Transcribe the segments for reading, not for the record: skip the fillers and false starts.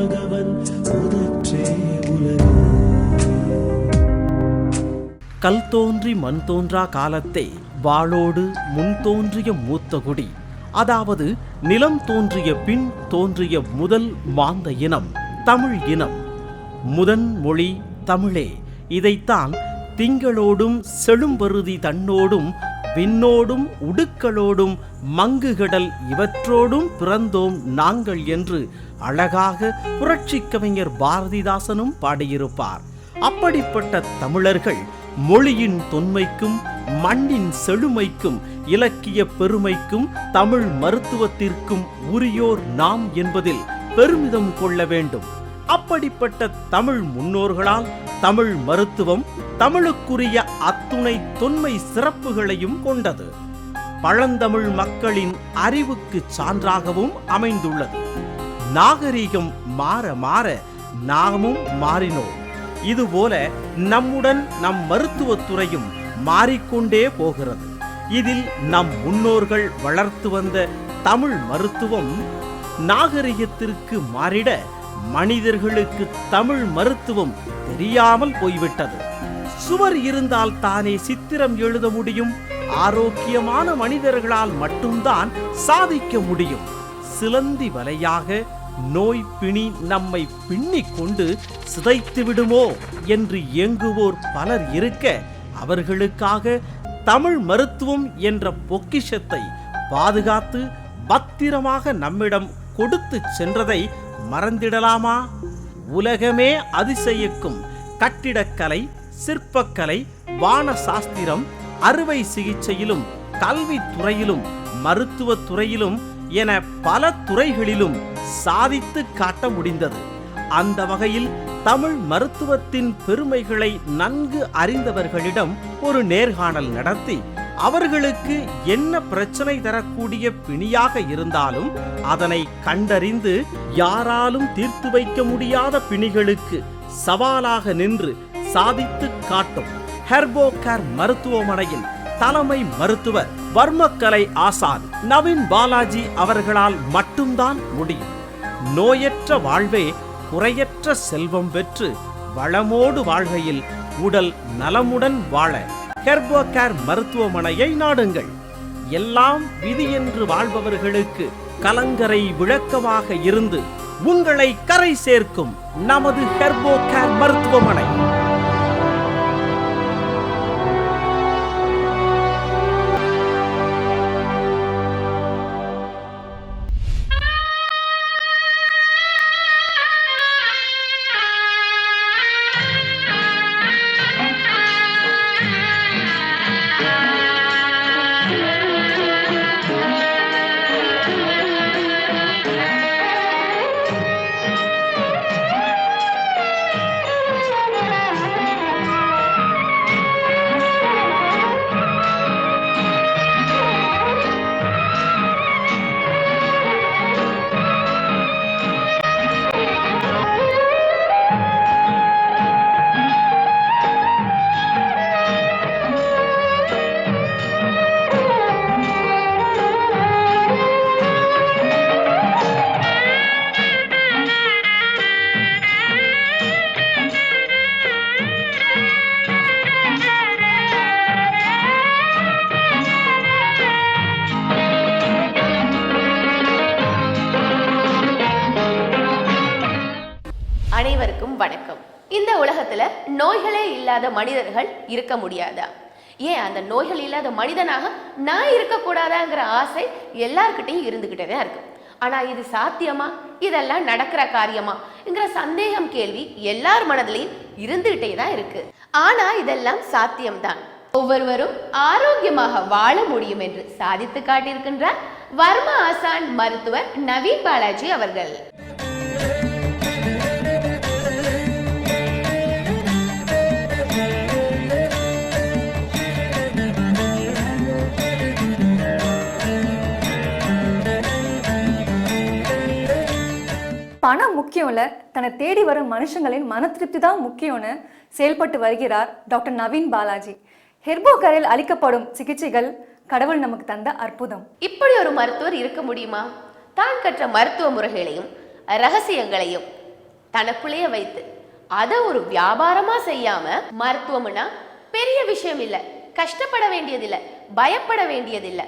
பகவன் முதற்றே உலகு. கல் தோன்றி மண் தோன்றா காலத்தை வாளோடு முன் தோன்றிய மூத்த குடி, அதாவது நிலம் தோன்றிய பின் தோன்றிய முதல் மாந்த இனம் தமிழ் இனம். முதன் மொழி தமிழே. இதைத்தான் திங்களோடும் செழும்பருதி தன்னோடும் விண்ணோடும் உடுக்களோடும் மங்குகடல் இவற்றோடும் பிறந்தோம் நாங்கள் என்று அழகாக புரட்சிக் கவிஞர் பாரதிதாசனும் பாடியிருப்பார். அப்படிப்பட்ட தமிழர்கள் மொழியின் தொன்மைக்கும் மண்ணின் செழுமைக்கும் இலக்கிய பெருமைக்கும் தமிழ் மருத்துவத்திற்கும் உரியோர் நாம் என்பதில் பெருமிதம் கொள்ள வேண்டும். அப்படிப்பட்ட தமிழ் முன்னோர்களால் தமிழ் மருத்துவம் தமிழுக்குரிய அத்துணை தொன்மை சிறப்புகளையும் கொண்டது. பழந்தமிழ் மக்களின் அறிவுக்கு சான்றாகவும் அமைந்துள்ளது. நாகரிகம் மாற மாற நாமும் மாறினோம். இதுபோல நம்முடன் நம் மருத்துவத்துறையும் மாறிக்கொண்டே போகிறது. இதில் நம் முன்னோர்கள் வளர்த்து வந்த தமிழ் மருத்துவம் நாகரிகத்திற்கு மாறிட மனிதர்களுக்கு தமிழ் மருத்துவம் தெரியாமல் போய்விட்டது. சுவர் இருந்தால் தானே சித்திரம் எழுத முடியும். ஆரோக்கியமான மனிதர்களால் மட்டும்தான் சாதிக்க முடியும். சிலந்தி வலையாக நோய் பிணி நம்மை பின்னிக் கொண்டு சிதைத்து விடுமோ என்று ஏங்குவோர் பலர் இருக்க, அவர்களுக்காக தமிழ் மருத்துவம் என்ற பொக்கிஷத்தை பாதுகாத்து பத்திரமாக நம்மிடம் கொடுத்து சென்றதை மறந்திடலாமா? உலகமே அதிசயிக்கும் கட்டிடக்கலை, சிற்பக்கலை, வான சாஸ்திரம், அறுவை சிகிச்சையிலும் கல்வித்துறையிலும் மருத்துவத்துறையிலும் என பல துறைகளிலும் சாதித்து காட்ட முடிந்தது. அந்த வகையில் தமிழ் மருத்துவத்தின் பெருமைகளை நன்கு அறிந்தவர்களிடம் ஒரு நேர்காணல் நடத்தி அவர்களுக்கு என்ன பிரச்சனை தரக்கூடிய பிணியாக இருந்தாலும் அதனை கண்டறிந்து யாராலும் தீர்த்து வைக்க முடியாத பிணிகளுக்கு சவாலாக நின்று சாதித்து காட்டும் ஹெர்போகேர் மருத்துவமனையின் தலைமை மருத்துவர் வர்மக்கலை ஆசான் நவீன் பாலாஜி அவர்களால் மட்டும்தான் முடியும். நோயற்ற வாழ்வே குறையற்ற செல்வம் பெற்று வளமோடு வாழ்கையில் உடல் நலமுடன் வாழ ஹெர்போகேர் மருத்துவமனையை நாடுங்கள். எல்லாம் விதி என்று வாழ்பவர்களுக்கு கலங்கரை விளக்கமாக இருந்து உங்களை கரை சேர்க்கும் நமது ஹெர்போகேர் மருத்துவமனை. அனைவருக்கும் வணக்கம். இந்த உலகத்துல நோய்களே இல்லாத மனிதர்கள் இருக்க முடியாதா? ஏன் அந்த நோய்கள் இல்லாத மனிதனாக நான் இருக்கக்கூடாதாங்கிற ஆசை எல்லார்கிட்டையும் இருந்துகிட்டே தான் இருக்கு. ஆனா இது சாத்தியமா? இதெல்லாம் நடக்கிற காரியமாங்கிற சந்தேகம், கேள்வி எல்லார் மனதிலையும் இருந்துகிட்டே தான் இருக்கு. ஆனா இதெல்லாம் சாத்தியம்தான். ஒவ்வொருவரும் ஆரோக்கியமாக வாழ முடியும் என்று சாதித்து காட்டியிருக்கின்றார் வர்ம ஆசான் மருத்துவர் நவீன் பாலாஜி அவர்கள். பணம் முக்கியம் இல்ல, தன்னை தேடி வரும் மனுஷங்களின் மன திருப்தி தான் முக்கியம்னு செயல்பட்டு வருகிறார் டாக்டர் நவீன் பாலாஜி. ஹெர்போகேரில் அளிக்கப்படும் சிகிச்சைகள் கடவுள் நமக்கு தந்த அற்புதம். இப்படி ஒரு மருத்துவர் இருக்க முடியுமா? தான் கற்ற மருத்துவ முறைகளையும் ரகசியங்களையும் தனக்குள்ளேயே வைத்து அதை ஒரு வியாபாரமா செய்யாம, மருத்துவம்னா பெரிய விஷயம் இல்லை, கஷ்டப்பட வேண்டியதில்லை, பயப்பட வேண்டியதில்லை.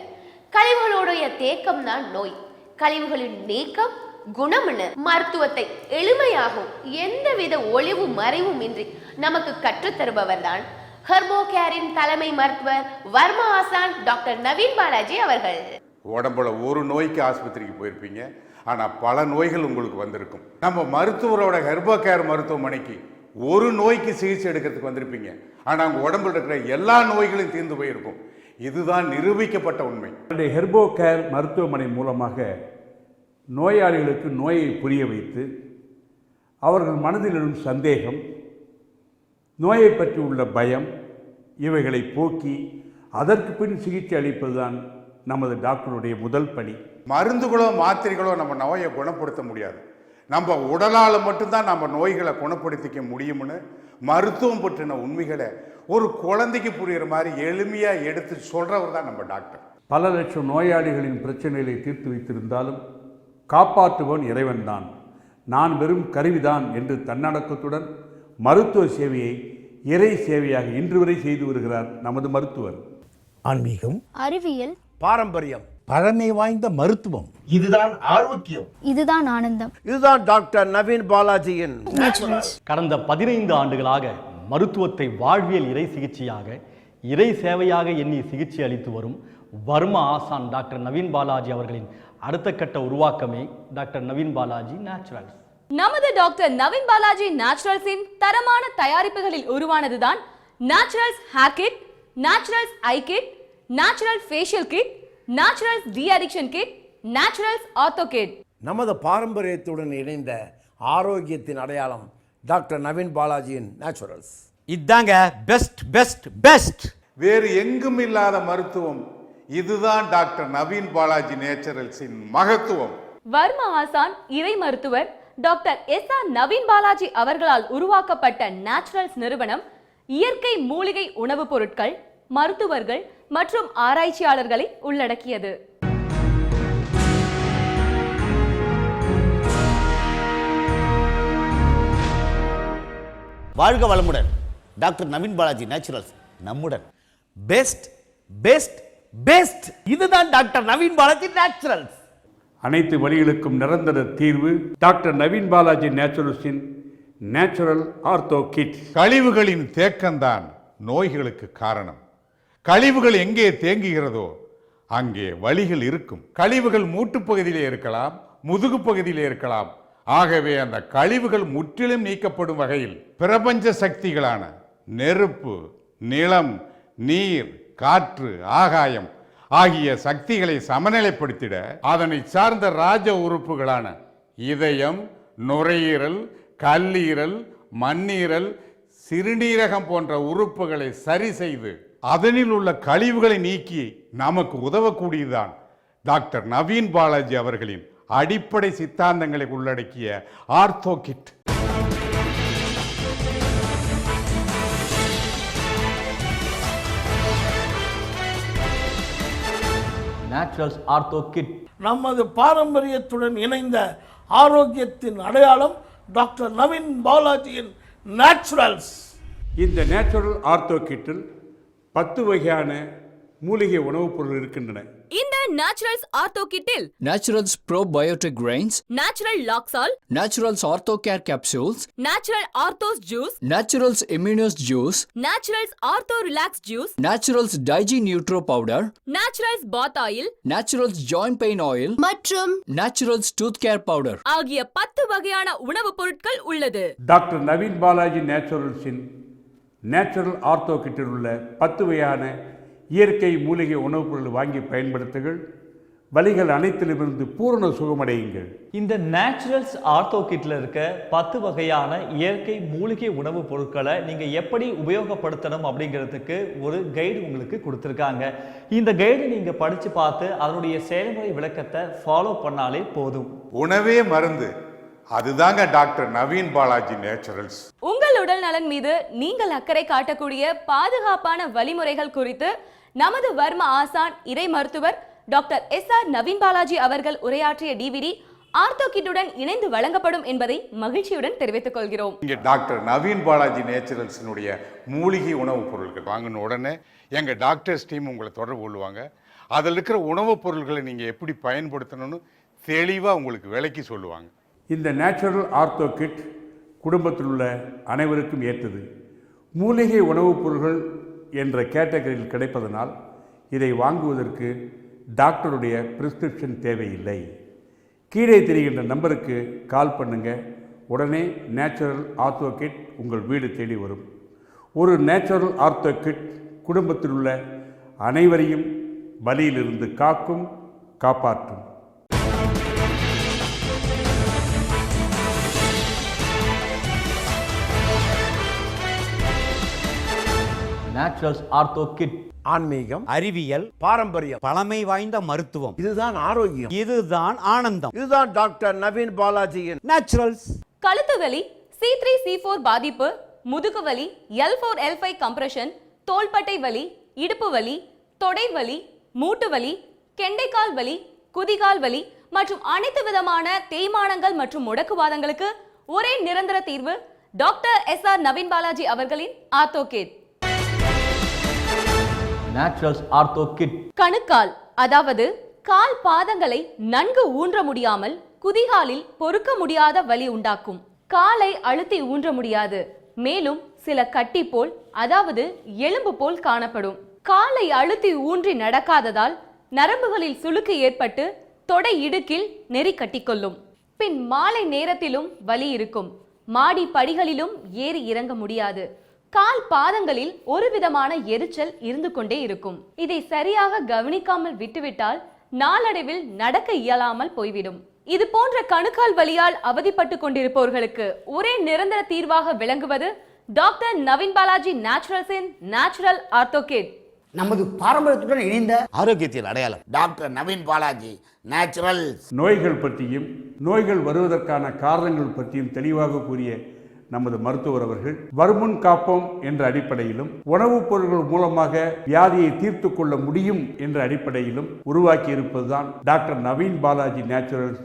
கழிவுகளுடைய தேக்கம் தான் நோய், கழிவுகளின் நீக்கம் குணம்னு மருத்துவத்தை எளிமையாகவும் எந்தவித ஒளிவு மறைவும் இன்றி நமக்கு கற்றுத்தருபவர் தான் ஹெர்போ கேரின் தலைமை மருத்துவர் வர்மா ஆசான் டாக்டர் நவீன் பாலாஜி அவர்கள். உடம்புல ஒரு நோய்க்கு ஆஸ்பத்திரிக்கு போயிருப்பீங்க, ஆனால் பல நோய்கள் உங்களுக்கு வந்திருக்கும். நம்ம மருத்துவரோட ஹெர்போ கேர் மருத்துவமனைக்கு ஒரு நோய்க்கு சிகிச்சை எடுக்கிறதுக்கு வந்திருப்பீங்க, ஆனால் உங்கள் உடம்புல இருக்கிற எல்லா நோய்களும் தீர்ந்து போயிருக்கும். இதுதான் நிரூபிக்கப்பட்ட உண்மை. ஹெர்போ கேர் மருத்துவமனை மூலமாக நோயாளிகளுக்கு நோயை புரிய வைத்து அவர்கள் மனதில் எழும் சந்தேகம், நோயை பற்றி உள்ள பயம் இவைகளை போக்கி அதற்கு பின் சிகிச்சை அளிப்பதுதான் நமது டாக்டருடைய முதல் பணி. மருந்துகளோ மாத்திரைகளோ நம்ம நோயை குணப்படுத்த முடியாது. நம்ம உடலால் மட்டும்தான் நம்ம நோய்களை குணப்படுத்திக்க முடியும்னு மருத்துவம் பற்றின உண்மைகளை ஒரு குழந்தைக்கு புரிகிற மாதிரி எளிமையாக எடுத்து சொல்கிறவர் தான் நம்ம டாக்டர். பல லட்சம் நோயாளிகளின் பிரச்சனைகளை தீர்த்து வைத்திருந்தாலும் காப்பாற்றுவன் இறைவன்தான், நான் வெறும் கருவிதான் என்று தன்னடக்கத்துடன் மருத்துவ சேவையை இறை சேவையாக இன்று வரை செய்து வருகிறார் நமது மருத்துவர். ஆன்மீகம், அறிவியல், பாரம்பரியம், பழமை வாய்ந்த மருத்துவம், இதுதான் ஆரோக்கியம், இதுதான் ஆனந்தம், இதுதான் டாக்டர் நவீன் பாலாஜியின் நேச்சுரல்ஸ். கடந்த 15 ஆண்டுகளாக மருத்துவத்தை வாழ்வியல் இறை சிகிச்சையாக, இறை சேவையாக எண்ணி சிகிச்சை அளித்து வரும் வர்மா ஆசான் டாக்டர் நவீன் பாலாஜி அவர்களின் அடுத்த கட்ட உருவாக்கமே டாக்டர் நவீன் பாலாஜி நேச்சுரல்ஸ். நமது டாக்டர் நவீன் பாலாஜி நேச்சுரல்ஸின் தரமான தயாரிப்புகளில் உருவானதுதான் naturals hair kit, naturals eye kit, natural facial kit, naturals de addiction kit, naturals ortho kit. நமது பாரம்பரியத்துடன் இணைந்த ஆரோக்கியத்தின் அடையாளம் டாக்டர் நவீன் பாலாஜியின் நேச்சுரல்ஸ். இதாங்க பெஸ்ட் பெஸ்ட் பெஸ்ட். வேறு எங்கும் இல்லாத மருத்துவம், இதுதான் டாக்டர் நவீன் பாலாஜி நேச்சுரல்ஸின் மகத்துவம். வர்மா ஆசான் இறை மருத்துவர் டாக்டர் எஸ்.ஆர். நவீன் பாலாஜி அவர்களால் உருவாக்கப்பட்ட நேச்சுரல்ஸ் நிறுவனம் இயற்கை மூலிகை உணவுப் பொருட்கள், மருத்துவர்கள் மற்றும் ஆராய்ச்சியாளர்களை உள்ளடக்கியது. வாழ்க வளமுடன். டாக்டர் நவீன் பாலாஜி நேச்சுரல்ஸ் நம்முடன். Best best best. இதுதான் டாக்டர் நவீன் பாலாஜி நேச்சுரல்ஸ். அனைத்து வலிகளுக்கும் நிரந்தர தீர்வு டாக்டர் நவீன் பாலாஜி நேச்சுரல்ஸின் நேச்சுரல் ஆர்த்தோ கிட். கழிவுகளின் தேக்கம்தான் நோய்களுக்கு காரணம். கழிவுகள் எங்கே தேங்குகிறதோ அங்கே வலிகள் இருக்கும். கழிவுகள் மூட்டுப்பகுதியிலே இருக்கலாம், முதுகு பகுதியிலே இருக்கலாம். ஆகவே அந்த கழிவுகள் முற்றிலும் நீக்கப்படும் வகையில் பிரபஞ்ச சக்திகளான நெருப்பு, நிலம், நீர், காற்று, ஆகாயம் ஆகிய சக்திகளை சமநிலைப்படுத்திட அதனை சார்ந்த ராஜ உறுப்புகளான இதயம், நுரையீரல், கல்லீரல், மண்ணீரல், சிறுநீரகம் போன்ற உறுப்புகளை சரி செய்து அதனில் உள்ள கழிவுகளை நீக்கி நமக்கு உதவக்கூடியதுதான் டாக்டர் நவீன் பாலாஜி அவர்களின் அடிப்படை சித்தாந்தங்களை உள்ளடக்கிய ortho kit. Naturals ortho kit. நமது பாரம்பரியத்துடன் இணைந்த ஆரோக்கியத்தின் அடையாளம் டாக்டர் நவீன் பாலாஜியின் நேச்சுரல்ஸ். இந்த நேச்சுரல் ஆர்த்தோ கிட்டில் 10 வகையான மூலிகை உணவுப் பொருள் இருக்கின்றன. இந்த நேச்சுரல்ஸ் ஆர்த்தோ கிட்டில் naturals probiotic grains, natural laxal, naturals ortho care capsules, natural orthos juice, naturals immunes juice, naturals ortho relax juice, naturals digi nutro powder, naturals bath oil, naturals joint pain oil மற்றும் naturals tooth care powder ஆகிய 10 வகையான உணவுப் பொருட்கள் உள்ளது. Doctor Naveen Balaji நேச்சுரல்ஸின் natural ortho கிட்டில் உள்ள 10 வகையான இயற்கை மூலிகை உணவுப் பொருள் வாங்கி பயன்படுத்துங்கள். வலிகள் அனைத்திலிருந்து பூரண சுகமடையுங்கள். இந்த நேச்சுரல்ஸ் ஆர்த்தோ கிட்ல இருக்க 10 வகையான இயற்கை மூலிகை உணவுப் பொருட்களை நீங்க எப்படி உபயோகப்படுத்தணும் அப்படிங்கிறதுக்கு ஒரு கைடு உங்களுக்கு கொடுத்துருக்காங்க. இந்த கைடு நீங்க படிச்சு பார்த்து அதனுடைய செயல்முறை விளக்கத்தை ஃபாலோ பண்ணாலே போதும். உணவே மருந்து, அதுதாங்க டாக்டர் நவீன் பாலாஜி நேச்சுரல்ஸ். உங்கள் உடல் நலன் மீது நீங்கள் அக்கறை காட்டக்கூடிய பாதுகாப்பான வழிமுறைகள் குறித்து நமது வர்மா ஆசான் இறை மருத்துவர் டாக்டர் எஸ்.ஆர். நவீன் பாலாஜி அவர்கள் உரையாற்றிய DVD ஆர்த்தோ கிட்டுடன் இணைந்து வழங்கப்படும் என்பதை மகிழ்ச்சியுடன் தெரிவித்துக் கொள்கிறோம். இங்கே டாக்டர் நவீன் பாலாஜி நேச்சுரல்ஸினுடைய மூலிகை உணவுப் பொருட்கள் வாங்கின உடனே எங்கள் டாக்டர்ஸ் டீம் உங்களை தொடர்பு கொள்வாங்க. அதில் இருக்கிற உணவுப் பொருட்களை நீங்கள் எப்படி பயன்படுத்தணும்னு தெளிவாக உங்களுக்கு விளக்கி சொல்லுவாங்க. இந்த நேச்சுரல் ஆர்த்தோ கிட் குடும்பத்தில் உள்ள அனைவருக்கும் ஏற்றது. மூலிகை உணவுப் பொருட்கள் என்ற கேட்டகரியில் கிடைப்பதனால் இதை வாங்குவதற்கு டாக்டருடைய பிரிஸ்கிரிப்ஷன் தேவையில்லை. கீழே தெரிகின்ற நம்பருக்கு கால் பண்ணுங்க. உடனே நேச்சுரல் ஆர்த்தோ கிட் உங்கள் வீடு தேடி வரும். ஒரு நேச்சுரல் ஆர்த்தோ கிட் குடும்பத்தில் உள்ள அனைவரையும் வலியிலிருந்து காக்கும், காப்பாற்றும். Naturals ortho kit. ஆன்மீகம், அறிவியல், பாரம்பரியம், பழமை வாய்ந்த மருத்துவம், இதுதான் ஆரோக்கியம், இதுதான் ஆனந்தம். இதுதான் டாக்டர் நவீன் பாலாஜியின் நேச்சுரல்ஸ். கழுத்து வலி, C3 C4 பாதிப்பு, முதுகு வலி, L4 L5 கம்ப்ரஷன், தோள்பட்டை வலி, இடுப்பு வலி, தொடை வலி, மூட்டு வலி, கெண்டைக்கால் வலி, குதிகால் வலி மற்றும் அனைத்து விதமான தேய்மானங்கள் மற்றும் முடக்குவாதங்களுக்கு ஒரே நிரந்தர தீர்வு டாக்டர் SR நவீன் பாலாஜி அவர்களின் ortho kit. Naturals ortho kit. கணுக்கால், அதாவது கால் பாதங்களை நன்கு ஊன்ற முடியாமல் குதிகாலில் பொறுக்க முடியாத வலி உண்டாக்கும். காலை அழுத்தி ஊன்ற முடியாது. மேலும் சில கட்டி போல், அதாவது எலும்பு போல் காணப்படும். காலை அழுத்தி ஊன்றி நடக்காததால் நரம்புகளில் சுளுக்கு ஏற்பட்டு தொடை இடுக்கில் நெறி கட்டிக்கொள்ளும். பின் மாலை நேரத்திலும் வலி இருக்கும். மாடி படிகளிலும் ஏறி இறங்க முடியாது. கால் பாதங்களில் ஒரு விதமான எரிச்சல் இருந்து கொண்டே இருக்கும். இதை சரியாக கவனிக்காமல் விட்டுவிட்டால் நாளடைவில் நடக்க இயலாமல் போய்விடும். இது போன்ற கணுக்கால் வலியால் அவதிப்பட்டு கொண்டிருப்பவர்களுக்கு ஒரே நிரந்தர தீர்வாக விளங்குவது டாக்டர் நவீன் பாலாஜி நேச்சுரல்ஸின் நேச்சுரல் ஆர்த்தோ கிட். நமது பாரம்பரியத்துடன் இணைந்த ஆரோக்கியத்தின் அடையாளம் டாக்டர் நவீன் பாலாஜி நேச்சுரல்ஸ். நோய்கள் பற்றியும் நோய்கள் வருவதற்கான காரணங்கள் பற்றியும் தெளிவாக கூறிய நமது மருத்துவர் அவர்கள் வருமுன் காப்போம் என்ற அடிப்படையிலும் உணவுப் பொருட்கள் மூலமாக வியாதியை தீர்த்து கொள்ள முடியும் என்ற அடிப்படையிலும் உருவாக்கி இருப்பதுதான் டாக்டர் நவீன் பாலாஜி நேச்சுரல்ஸ்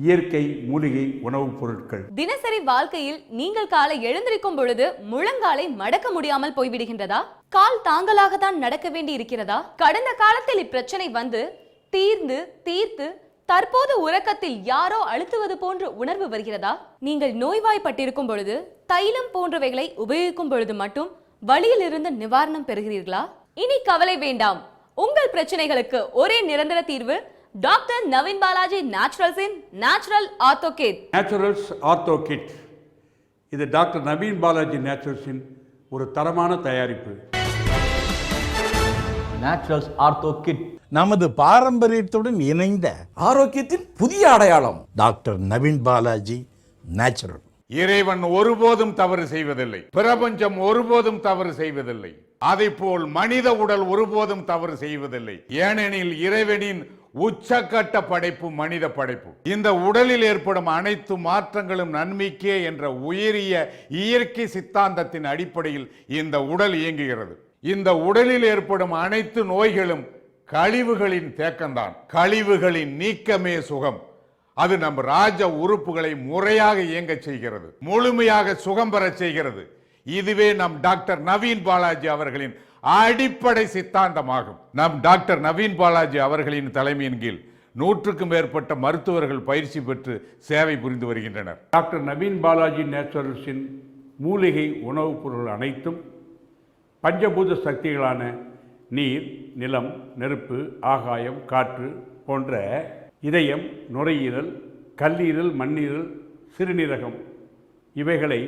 இயற்கை மூலிகை உணவுப் பொருட்கள். தினசரி வாழ்க்கையில் நீங்கள் காலை எழுந்திருக்கும் பொழுது முழங்காலை மடக்க முடியாமல் போய்விடுகின்றதா? கால் தாங்களாக தான் நடக்க வேண்டி இருக்கிறதா? கடந்த காலத்தில் இப்பிரச்சனை வந்து தீர்த்து தற்போது உறக்கத்தில் யாரோ அழுத்துவது போன்ற உணர்வு வருகிறதா? நீங்கள் நோய்வாய்ப்பட்டிருக்கும் பொழுது தைலம் போன்றவைகளை உபயோகிக்கும் பொழுது மட்டும் வலியிலிருந்து நிவாரணம் பெறுகிறீர்களா? இனி கவலை வேண்டாம். உங்கள் பிரச்சனைகளுக்கு ஒரே நிரந்தர தீர்வு டாக்டர் நவீன் பாலாஜி நேச்சுரல்ஸின் natural ortho kit. Naturals ortho kit இது டாக்டர் நவீன் பாலாஜி நேச்சுரல்ஸின் ஒரு தரமான தயாரிப்பு. Naturals ortho kit. நமது பாரம்பரியத்துடன் இணைந்த ஆரோக்கியத்தின் புதிய அடையாளம் டாக்டர் நவீன் பாலாஜி நேச்சுரல். இறைவன் ஒருபோதும் தவறு செய்வதில்லை. பிரபஞ்சம் ஒருபோதும் தவறு செய்வதில்லை. அதைப்போல் மனித உடல் ஒருபோதும் தவறு செய்வதில்லை. ஏனெனில் இறைவனின் உச்சக்கட்ட படைப்பு மனித படைப்பு. இந்த உடலில் ஏற்படும் அனைத்து மாற்றங்களும் நன்மைக்கே என்ற உயரிய இயற்கை சித்தாந்தத்தின் அடிப்படையில் இந்த உடல் இயங்குகிறது. இந்த உடலில் ஏற்படும் அனைத்து நோய்களும் கழிவுகளின் தேக்கம்தான். கழிவுகளின் நீக்கமே சுகம். அது நம் ராஜ உறுப்புகளை முறையாக இயங்க செய்கிறது, முழுமையாக சுகம் பெற செய்கிறது. இதுவே நம் டாக்டர் நவீன் பாலாஜி அவர்களின் அடிப்படை சித்தாந்தமாகும். நம் டாக்டர் நவீன் பாலாஜி அவர்களின் தலைமையின் கீழ் 100க்கும் மேற்பட்ட மருத்துவர்கள் பயிற்சி பெற்று சேவை புரிந்து வருகின்றனர். டாக்டர் நவீன் பாலாஜி நேச்சுரல்ஸின் மூலிகை உணவுப் பொருட்கள் அனைத்தும் பஞ்சபூத சக்திகளான நீர், நிலம், நெருப்பு, ஆகாயம், காற்று போன்ற இதயம், நுரையீரல், கல்லீரல், மண்ணீரல், சிறுநீரகம் இவைகளை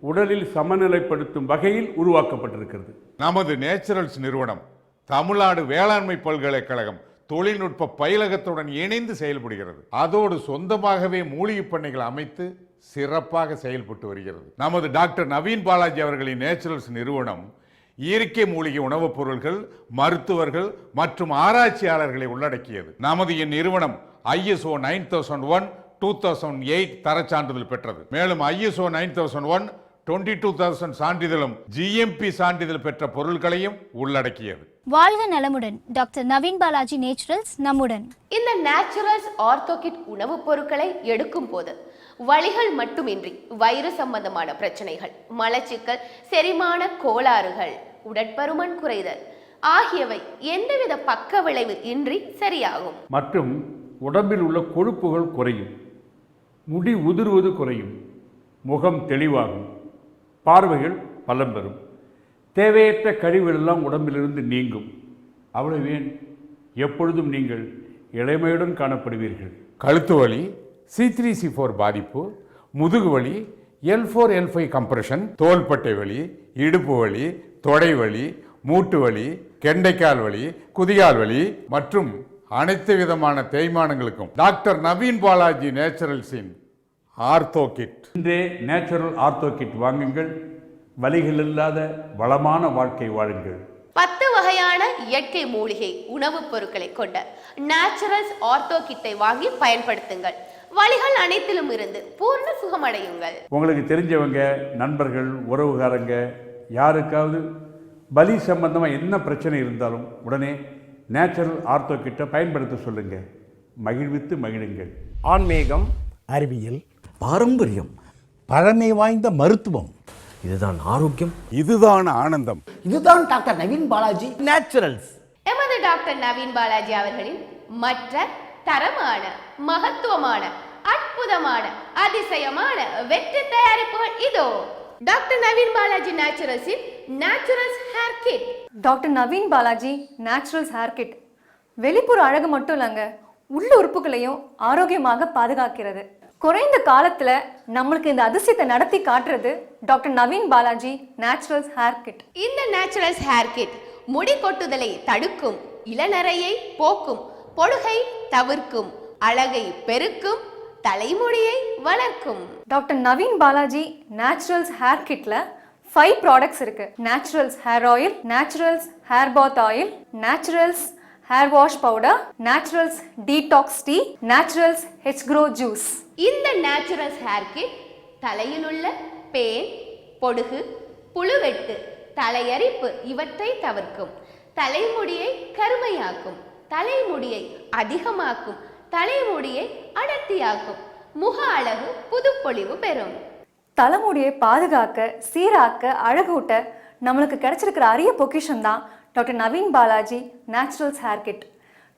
உடலில் சமநிலைப்படுத்தும் வகையில் உருவாக்கப்பட்டிருக்கிறது. நமது நேச்சுரல்ஸ் நிறுவனம் தமிழ்நாடு வேளாண்மை பல்கலைக்கழகம் தொழில்நுட்ப பயிலகத்துடன் இணைந்து செயல்படுகிறது. அதோடு சொந்தமாகவே மூலிகை பண்ணைகள் அமைத்து சிறப்பாக செயல்பட்டு வருகிறது. நமது டாக்டர் நவீன் பாலாஜி அவர்களின் நேச்சுரல்ஸ் நிறுவனம் இயற்கை மூலிகை உணவுப் பொருட்கள், மருத்துவர்கள் மற்றும் ஆராய்ச்சியாளர்களை உள்ளடக்கியது. நமது இந்நிறுவனம் ISO 9001 2008 தரச்சான்றிதழ் பெற்றது. மேலும் ISO 9001 22,000 சான்றிதழும் GMP சான்றிதழ் பெற்ற பொருட்களையும் உள்ளடக்கியது. வாழ்க நலமுடன். டாக்டர் நவீன் பாலாஜி நேச்சுரல்ஸ் நம்முடன். இந்த நேச்சுரல்ஸ் ஆர்த்தோ கிட் உணவுப் பொருட்களை எடுக்கும் போது வலிகள் மட்டுமின்றி வயிறு சம்பந்தமான பிரச்சனைகள், மலச்சிக்கல், செரிமான கோளாறுகள், உடற்பருமன் குறைதல் ஆகியவை எந்தவித பக்க விளைவு இன்றி சரியாகும். மற்றும் உடம்பில் உள்ள கொழுப்புகள் குறையும், முடி உதிர்வது குறையும், முகம் தெளிவாகும், பார்வைகள் பலம் பெறும், தேவையற்ற கழிவுகளெல்லாம் உடம்பிலிருந்து நீங்கும். அவ்வளவேன், எப்பொழுதும் நீங்கள் இளமையுடன் காணப்படுவீர்கள். கழுத்து வலி, C3C4 பாதிப்பு, முதுகு வலி, L4L5 கம்ப்ரெஷன், தோள்பட்டை வலி, இடுப்பு வலி, தொடை வலி, மூட்டு வலி, கெண்டைக்கால் வலி, குதிகால் வலி மற்றும் அனைத்து விதமான தேய்மானங்களுக்கும் டாக்டர் நவீன் பாலாஜி நேச்சுரல்ஸின் ஆர்த்தோ கிட். இன்றே நேச்சுரல் ஆர்த்தோ கிட் வாங்குங்கள். வலிகள் இல்லாத வளமான வாழ்க்கை வாழுங்கள். 10 வகையான இயற்கை மூலிகை உணவுப் பொருட்களை கொண்ட நேச்சுரல்ஸ் ஆர்த்தோ கிட்டை வாங்கி பயன்படுத்துங்கள். வலிகள் அனைத்திலும் இருந்து பூர்ண சுகமடையுங்கள். உங்களுக்கு தெரிஞ்சவங்க, நண்பர்கள், உறவுகாரங்க யாருக்காவது வலி சம்பந்தமாக என்ன பிரச்சனை இருந்தாலும் உடனே நேச்சுரல் ஆர்த்தோ கிட்ட பயன்படுத்த சொல்லுங்க. மகிழ்வித்து மகிழுங்கள். ஆன்மீகம், அறிவியல், பாரம்பரியம், பழமை வாய்ந்த மருத்துவம், இதுதான் ஆரோக்கியம், இதுதான் ஆனந்தம், இதுதான் டாக்டர் நவீன் பாலாஜி நேச்சுரல்ஸ். எமது டாக்டர் நவீன் பாலாஜி அவர்களின் மற்ற தரமான, மகத்துவமான, அற்புதமான, அதிசயமான வெற்றி தயாரிப்புகள் இதோ. டாக்டர் நவீன் பாலாஜி நேச்சுரல்ஸின் naturals hair kit. Doctor Naveen Balaji naturals hair kit வெளிப்புற அழகு மட்டும் இல்லைங்க, உள்ள உறுப்புகளையும் ஆரோக்கியமாக பாதுகாக்கிறது. குறைந்த காலத்துல நம்மளுக்கு இந்த அதிசயத்தை நடத்தி காட்டுறது doctor Naveen Balaji naturals hair kit. இந்த நேச்சுரல்ஸ் ஹேர் கிட் முடி கொட்டுதலை தடுக்கும், இளநரையை போக்கும், பொடுகை தவிர்க்கும், அழகை பெருக்கும், தலைமுடியை வளர்க்கும். Doctor Naveen Balaji naturals hair கிட்ல 5 ப்ராடக்ட்ஸ் இருக்கு. Naturals hair oil, naturals hair bath oil, naturals hair wash powder, naturals detox tea, naturals H grow juice. இந்த நேச்சுரல்ஸ் ஹேர் கிட் தலையில் உள்ள பேன், பொடுகு, புழுவெட்டு, தலையரிப்பு இவற்றை தவிர்க்கும், தலைமுடியை கருமையாக்கும், தலைமுடியை அதிகமாக்கும், தலைமுடியை அடர்த்தியாக்கும், முக அழகு புதுப்பொலிவு பெறும். தலைமுடியை பாதுகாக்க, சீராக்க, அழகூட்ட நம்மளுக்கு கிடைச்சிருக்கிற அரிய பொக்கிஷன் தான் doctor Naveen Balaji naturals hair kit.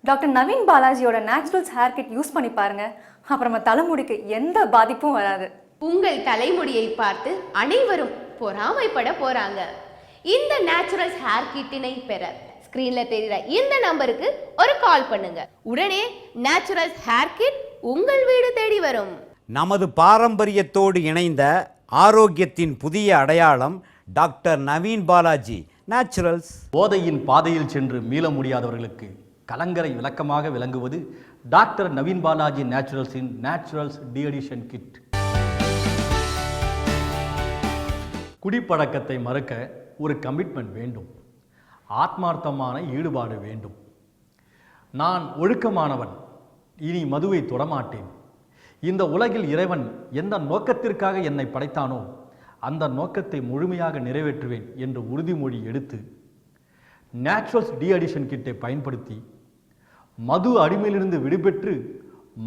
Doctor Naveen பாலாஜியோட நேச்சுரல்ஸ் ஹேர் கிட் யூஸ் பண்ணி பாருங்க, அப்புறமா தலைமுடிக்கு எந்த பாதிப்பும் வராது. உங்கள் தலைமுடியை பார்த்து அனைவரும் பொறாமைப்பட போறாங்க. இந்த நேச்சுரல்ஸ் ஹேர் கிட்டினை பெற ஸ்கிரீன்ல தெரியுற இந்த நம்பருக்கு ஒரு கால் பண்ணுங்க. உடனே நேச்சுரல்ஸ் ஹேர் கிட் உங்கள் வீடு தேடி வரும். நமது பாரம்பரியத்தோடு இணைந்த ஆரோக்கியத்தின் புதிய அடையாளம் டாக்டர் நவீன் பாலாஜி நேச்சுரல்ஸ். போதையின் பாதையில் சென்று மீள முடியாதவர்களுக்கு கலங்கரை விளக்கமாக விளங்குவது டாக்டர் நவீன் பாலாஜி நேச்சுரல்ஸின் நேச்சுரல்ஸ் டீஅடிக்ஷன் கிட். குடிப்பழக்கத்தை மறக்க ஒரு கமிட்மெண்ட் வேண்டும், ஆத்மார்த்தமான ஈடுபாடு வேண்டும். நான் ஒழுக்கமானவன், இனி மதுவை தொடமாட்டேன். இந்த உலகில் இறைவன் எந்த நோக்கத்திற்காக என்னை படைத்தானோ அந்த நோக்கத்தை முழுமையாக நிறைவேற்றுவேன் என்று உறுதிமொழி எடுத்து நேச்சுரல்ஸ் டீஅடிக்ஷன் கிட்டை பயன்படுத்தி மது அடிமையிலிருந்து விடுபெற்று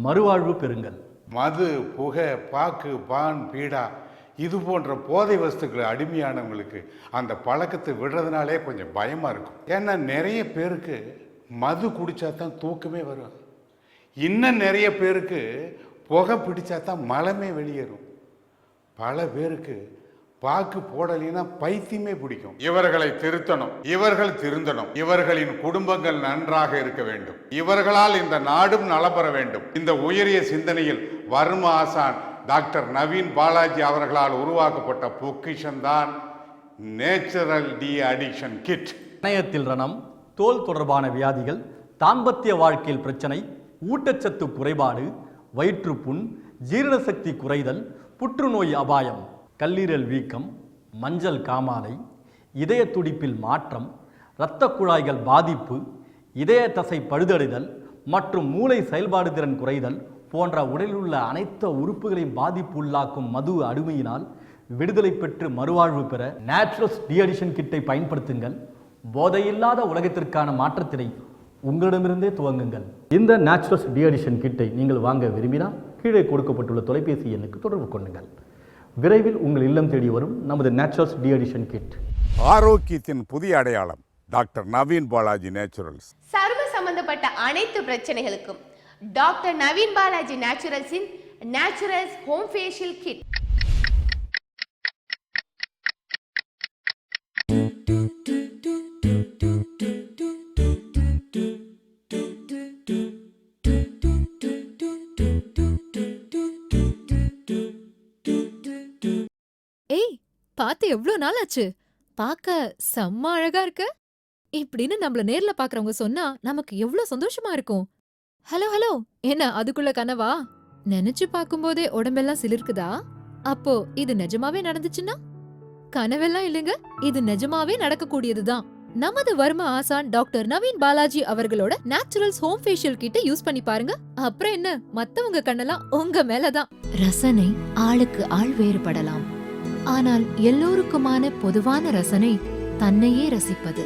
மறுவாழ்வு பெறுங்கள். மது, புகை, பாக்கு, பான், பீடா இது போன்ற போதை வஸ்துக்களை அடிமையானவங்களுக்கு அந்த பழக்கத்தை விடுறதுனாலே கொஞ்சம் பயமாக இருக்கும். ஏன்னா நிறைய பேருக்கு மது குடித்தா தான் தூக்கமே வரும். இன்னும் நிறைய பேருக்கு புகை பிடிச்சா தான் மலமே வெளியேறும். பல பேருக்கு பாக்கு போடலைன்னா பைத்தியமே பிடிக்கும். இவர்களை திருத்தணும், இவர்கள் திருந்தணும், இவர்களின் குடும்பங்கள் நன்றாக இருக்க வேண்டும், இவர்களால் இந்த நாடும் நலம் பெற வேண்டும். இந்த உயரிய சிந்தனையில் வர்ம ஆசான் டாக்டர் நவீன் பாலாஜி அவர்களால் உருவாக்கப்பட்ட பொக்கிஷன் தான் நேச்சுரல் டீஅடிக்ஷன் கிட். இணையத்தில் ரணம், தோல் தொடர்பான வியாதிகள், தாம்பத்திய வாழ்க்கையில் பிரச்சனை, ஊட்டச்சத்து குறைபாடு, வயிற்றுப்புண், ஜீரணசக்தி குறைதல், புற்றுநோய் அபாயம், கல்லீரல் வீக்கம், மஞ்சள் காமாலை, இதய துடிப்பில் மாற்றம், இரத்த குழாய்கள் பாதிப்பு, இதய தசை பழுதடைதல் மற்றும் மூளை செயல்பாடு திறன் குறைதல் போன்ற உடலில் உள்ள அனைத்து உறுப்புகளையும் பாதிப்பு உள்ளாக்கும் மது அடிமையினால் விடுதலை பெற்று மறுவாழ்வு பெற நேச்சுரல்ஸ் டீஅடிக்ஷன் கிட்டை பயன்படுத்துங்கள். போதையில்லாத உலகத்திற்கான மாற்றத்தினை உங்களிடமிருந்தே துவங்குங்கள். இந்த நேச்சுரல்ஸ் டிஅடிஷன் கிட்டை நீங்கள் வாங்க விரும்பினால் கீழே கொடுக்கப்பட்டுள்ள தொலைபேசி எண்ணுக்கு தொடர்பு கொள்ளுங்கள். விரைவில் உங்கள் இல்லம் தேடி வரும் நமது நேச்சுரல்ஸ் டிஅடிஷன் கிட். ஆரோக்கியத்தின் புதிய அடையாளம் டாக்டர் நவீன் பாலாஜி நேச்சுரல்ஸ். சரும சம்பந்தப்பட்ட அனைத்து பிரச்சனைகளுக்கும் டாக்டர் நவீன் பாலாஜி நேச்சுரல்ஸின் நேச்சுரல்ஸ் ஹோம் ஃபேஷியல் கிட். ஏய், பார்த்து எவ்வளோ நாள் ஆச்சு? பார்க்க செம்ம அழகா இருக்க. இப்படின்னு நம்மள நேர்ல பாக்குறவங்க சொன்னா நமக்கு எவ்வளோ சந்தோஷமா இருக்கும். ஹலோ ஹலோ, என்ன அதுக்குள்ள கனவா? நினைச்சு பார்க்கும்போதே உடம்பெல்லாம் சிலிர்க்குதா? அப்போ இது நிஜமாவே நடந்துச்சுன்னா? கனவெல்லாம் இல்லைங்க, இது நிஜமாவே நடக்கக்கூடியதுதான். நமது வர்ம ஆசான் டாக்டர் நவீன் பாலாஜி அவர்களோட நேச்சுரல்ஸ் ஹோம் ஃபேஷியல் கிட்ட யூஸ் பண்ணி பாருங்க. அப்புறம் என்ன, மத்தவங்க கண்ணெல்லாம் உங்க மேலதான். ரசனை ஆளுக்கு ஆள் வேறுபடலாம், ஆனால் எல்லோருக்குமான பொதுவான ரசனை தன்னையே ரசிப்பது.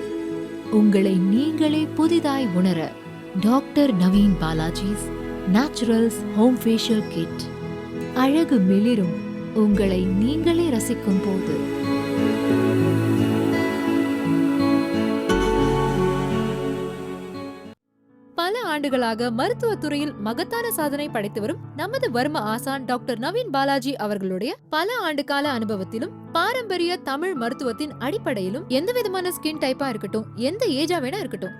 உங்களை நீங்களே புதிதாய் உணர doctor Naveen Balaji's Naturals home facial kit. அழகு மிளிரும் உங்களை நீங்களே ரசிக்கும் போது. பல ஆண்டுகளாக மருத்துவத்துறையில் மகத்தான சாதனை படைத்து வரும் நமது வர்ம ஆசான் டாக்டர் நவீன் பாலாஜி அவர்களுடைய பல ஆண்டு கால அனுபவத்திலும் பாரம்பரிய தமிழ் மருத்துவத்தின் அடிப்படையிலும் எந்த விதமான ஸ்கின் டைப்பா இருக்கட்டும், எந்த ஏஜா வேணா இருக்கட்டும்,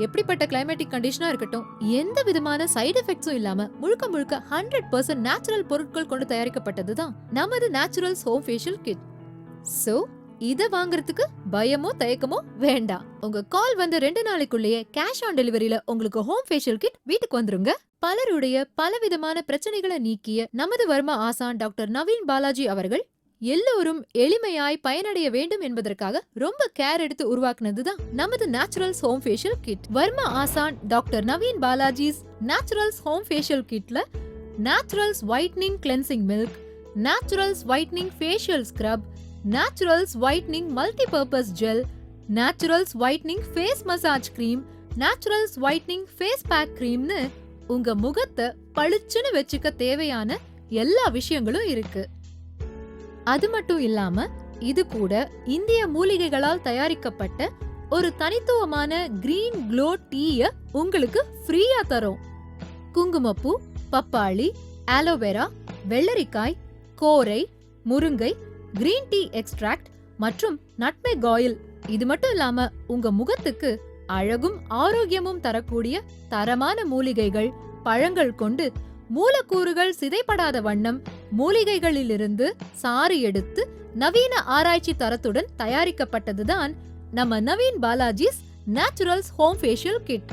எப்படிப்பட்ட கிளைமேட்டிக் கண்டிஷனா இருக்கட்டும், எந்த விதமான சைடு எஃபெக்ட்ஸும் இல்லாம முழுக்க முழுக்க 100% நேச்சுரல் பொருட்கள் கொண்டு தயாரிக்கப்பட்டதுதான் நமது Naturals home facial kit. So இத வாங்குறதுக்கு பயமோ தயக்கமோ வேண்டாம். உங்க கால் வந்த 2 நாளைக்குள்ளேயே கேஷ் ஆன் டெலிவரியில உங்களுக்கு ஹோம் ஃபேஷியல் கிட் வீட்டுக்கு வந்துருங்க. பலருடைய பலவிதமான பிரச்சனைகளை நீக்கிய நமது வர்ம ஆசான் டாக்டர் நவீன் பாலாஜி அவர்கள் எல்லோரும் எளிமையாய் பயனடைய வேண்டும் என்பதற்காக ரொம்ப கேர் எடுத்து உருவாக்குனதுதான் நமது நேச்சுரல்ஸ் ஹோம் ஃபேஷியல் கிட். வர்ம ஆசான் doctor Naveen Balaji's Naturals home facial கிட்ல Naturals whitening cleansing milk, Naturals whitening facial scrub, Naturals whitening multipurpose gel, Naturals whitening face massage cream, Naturals whitening face pack கிரீம்னு உங்க முகத்தை பளிச்சுன்னு வச்சுக்க தேவையான எல்லா விஷயங்களும் இருக்கு. அது மட்டும் இல்லாம இது கூட இந்திய மூலிகைகளால் தயாரிக்கப்பட்ட ஒரு தனித்துவமான கிரீன் க்ளோ டீய உங்களுக்கு ஃப்ரீயா தரோம். குங்குமப்பூ, பப்பாளி, ஆலோவேரா, வெள்ளரிக்காய், கோரை, முருங்கை, கிரீன் டீ எக்ஸ்ட்ராக்ட் மற்றும் நட்மெக் ஆயில். இது மட்டும் இல்லாம உங்க முகத்துக்கு அழகும் ஆரோக்கியமும் தரக்கூடிய தரமான மூலிகைகள், பழங்கள் கொண்டு மூலக்கூறுகள் சிதைப்படாத வண்ணம் மூலிகைகளிலிருந்து சாறு எடுத்து நவீன ஆராய்ச்சி தரத்துடன் தயாரிக்கப்பட்டதுதான் நம்ம Naveen Balaji's Naturals home facial kit.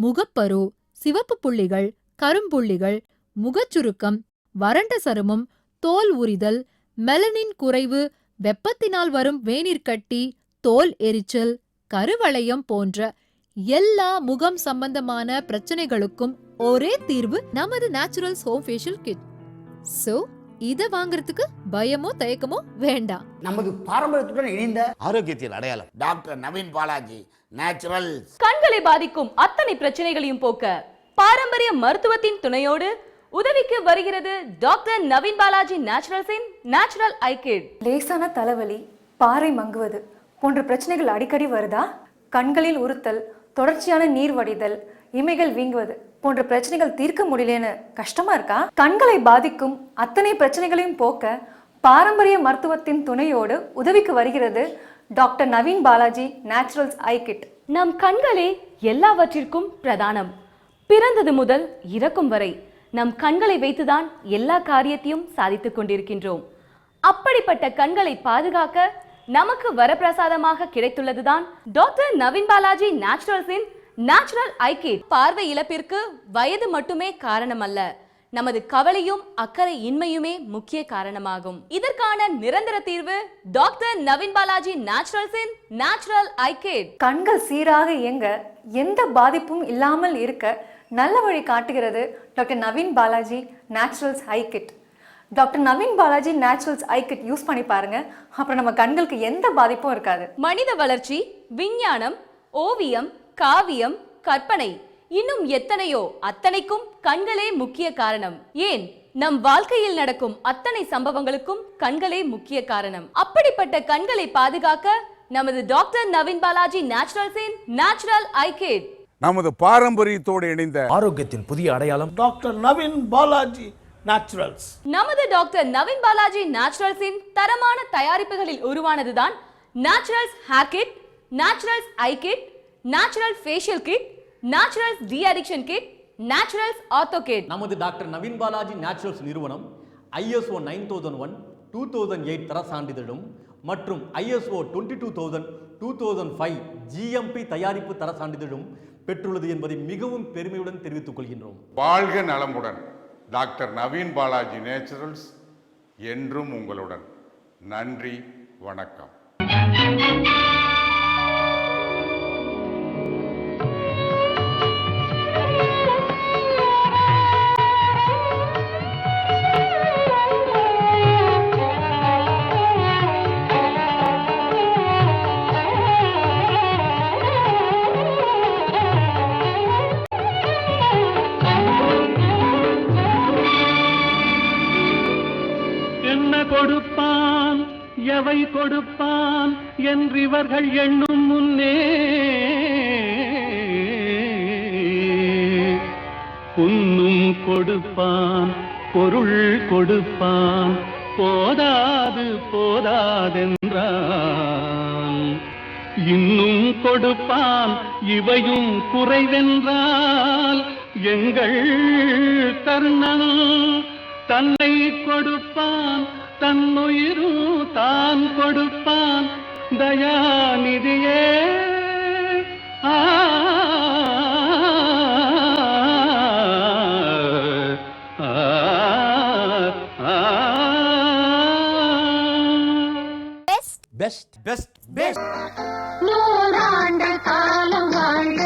முகப்பரு, சிவப்பு புள்ளிகள், கரும்புள்ளிகள், முகச்சுருக்கம், வறண்ட சருமம், தோல் உரிதல், மெலனின் குறைவு, வெப்பத்தினால் வரும் வேனிற்கட்டி, தோல் எரிச்சல், கருவளையம் போன்ற எல்லா முகம் சம்பந்தமான பிரச்சனைகளுக்கும் ஒரே தீர்வு நமது Naturals home facial kit. So இத வாங்குறதுக்கு பயமோ தயக்கமோ வேண்டாம். நமது பாரம்பரியத்துடன் இணைந்த ஆரோக்கியத்தின் அடையாளம் டாக்டர் நவீன் பாலாஜி நேச்சுரல்ஸ். கண்களை பாதிக்கும் அத்தனை பிரச்சனைகளையும் போக்க பாரம்பரிய மருத்துவத்தின் துணையோடு உதவிக்கு வருகிறது டாக்டர் நவீன் பாலாஜி நேச்சுரல்ஸின் நேச்சுரல் ஐ கிட். லேசான தலைவலி, பாறை மங்குவது போன்ற பிரச்சனைகள் அடிக்கடி வருதா? கண்களில் உறுத்தல், தொடர்ச்சியான நீர் வடிதல், இமைகள் வீங்குவது போன்ற பிரச்சனைகள் தீர்க்க முடியலன்னு கஷ்டமா இருக்கா? கண்களை பாதிக்கும் அத்தனை பிரச்சனைகளையும் போக்க பாரம்பரிய மருத்துவத்தின் துணையோடு உதவிக்கு வருகிறது doctor Naveen Balaji Naturals eye kit. நம் கண்களே எல்லாவற்றிற்கும் பிரதானம். பிறந்தது முதல் இறக்கும் வரை நம் கண்களை வைத்துதான் எல்லா காரியத்தையும் சாதித்துக் கொண்டிருக்கின்றோம். அப்படிப்பட்ட கண்களை பாதுகாக்க நமக்கு வரப்பிரசாதமாக கிடைத்துள்ளதுதான் டாக்டர் நவீன் பாலாஜி நேச்சுரல்ஸின் நேச்சுரல் ஐ கிட். பார்வை இழப்பிற்கு வயது மட்டுமே காரணம் அல்ல, நமது கவலையும் அக்கறை இன்மையுமே முக்கிய காரணமாகும். இதற்கான நிரந்தர தீர்வு டாக்டர் நவீன் பாலாஜி நேச்சுரல்ஸின் நேச்சுரல் ஐ கிட். கண்கள் சீராக இயங்க, எந்த பாதிப்பும் இல்லாமல் இருக்க நல்ல வழி காட்டுகிறது doctor Naveen Balaji Naturals eye kit. Doctor Naveen Balaji Naturals eye kit use பண்ணி பாருங்க. அப்புறம் நம்ம கண்களுக்கு எந்த பாதிப்பும் இருக்காது. மனித வளர்ச்சி, விஞ்ஞானம், ஓவியம், காவியம், கற்பனை, இன்னும் எத்தனையோ, அத்தனைக்கும் கண்களே முக்கிய காரணம். ஏன் நம் வாழ்க்கையில் நடக்கும் அத்தனை சம்பவங்களுக்கும் கண்களே முக்கிய காரணம். அப்படிப்பட்ட கண்களை பாதுகாக்க நமது டாக்டர் நவீன் பாலாஜி நேச்சுரல்ஸின் நேச்சுரல் ஐ கிட். நமது பாரம்பரியத்தோடு இணைந்த ஆரோக்கியத்தின் புதிய அடையாளம் டாக்டர் நவீன் பாலாஜி நேச்சுரல்ஸ். நமது டாக்டர் நவீன் பாலாஜி நேச்சுரல்ஸின் தரமான தயாரிப்புகளில் உருவானதுதான் naturals hair kit, naturals eye kit, natural facial kit, naturals de addiction kit, naturals ortho kit. நமது டாக்டர் நவீன் பாலாஜி நேச்சுரல்ஸ் நிறுவனம் ISO 9001 2008 தர சான்றிதழும் மற்றும் ISO 22000 2005 GMP தயாரிப்பு தர சான்றிதழும் பெற்றுள்ளது என்பதை மிகவும் பெருமையுடன் தெரிவித்துக் கொள்கின்றோம். வாழ்க நலமுடன். டாக்டர் நவீன் பாலாஜி நேச்சுரல்ஸ் என்றும் உங்களுடன். நன்றி, வணக்கம். கொடுப்பான் எவை கொடுப்பான் என்றிவர்கள் எண்ணும் முன்னே புன்னும் கொடுப்பான், பொருள் கொடுப்பான், போதாது போதாதென்றான் இன்னும் கொடுப்பான், இவையும் குறைவென்றால் எங்கள் கர்ணன் தன்னை கொடுப்பான், தன்னுயிரும் தான் கொடுப்பான், தயாநிதியே. Best best best. 100 ஆண்டு காலம் வாழ்ந்த